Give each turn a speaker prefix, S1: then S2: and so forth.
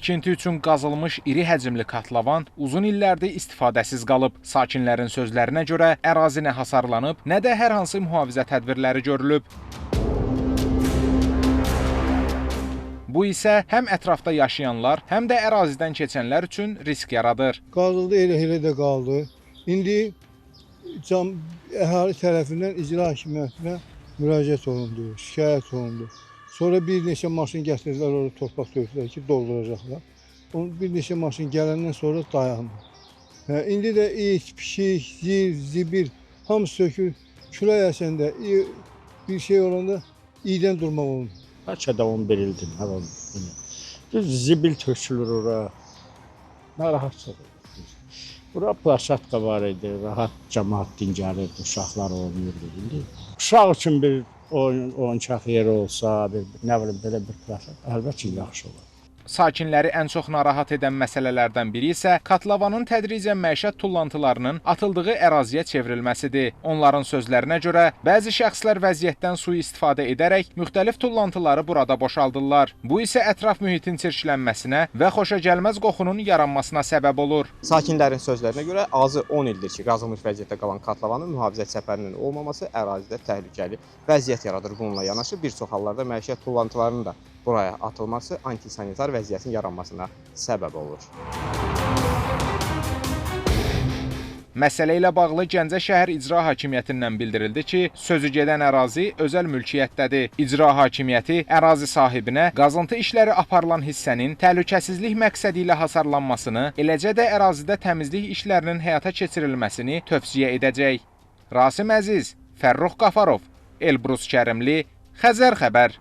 S1: Tikinti üçün qazılmış iri həcmli kotlovan uzun illərdir istifadəsiz qalıb. Sakinlərin sözlərinə görə ərazi nə hasarlanıb, nə də hər hansı mühafizə tədbirləri görülüb. Bu isə həm ətrafda yaşayanlar, həm də ərazidən keçənlər üçün risk yaradır.
S2: Qazıldı, elə də qaldı. İndi əhali tərəfindən icra hakimiyyətinə müraciət olundu, şikayət olundu. Sonra bir neçə maşın gətirdilər, orada torpaq tökdülər ki, dolduracaqlar. Bir neçə maşın gələndən sonra dayandı. İndi də it, pişik, zir, zibil hamısı sökür. Külək əsəndə bir şey olanda iydən durmaq olmur.
S3: Bəlkə də 11 ildir. Düz zibil tökülür ora. Narahatçıdır. Bura plaşatka var idi, rahat cəmaat dincəlirdi, uşaqlar oynayırdı. İndi uşaq üçün bir oyuncaq yeri olsa, nə bilim belə bir plaşatka əlbəttə yaxşı olar.
S1: Sakinləri ən çox narahat edən məsələlərdən biri isə kotlavanın tədricən məişət tullantılarının atıldığı əraziyə çevrilməsidir. Onların sözlərinə görə bəzi şəxslər vəziyyətdən sui-istifadə edərək müxtəlif tullantıları burada boşaldırlar. Bu isə ətraf mühitin çirklənməsinə və xoşagəlməz qoxunun yaranmasına səbəb olur.
S4: Sakinlərin sözlərinə görə azı 10 ildir ki, qazılmış vəziyyətdə qalan kotlavanın mühafizət səpərinin olmaması ərazidə təhlükəli vəziyyət yaradır. Bununla yanaşı bir çox hallarda məişət tullantılarının da buraya atılması antisanitar vəziyyətin yaranmasına səbəb olur.
S1: Məsələ ilə bağlı Gəncə şəhər İcra Hakimiyyətindən bildirildi ki, sözü gedən ərazi özəl mülkiyyətdədir. İcra Hakimiyyəti ərazi sahibinə qazıntı işləri aparılan hissənin təhlükəsizlik məqsədi ilə hasarlanmasını, eləcə də ərazidə təmizlik işlərinin həyata keçirilməsini tövsiyə edəcək. Rasim Əziz, Fərrux Qafarov, Elbrus Kərimli, Xəzər xəbər.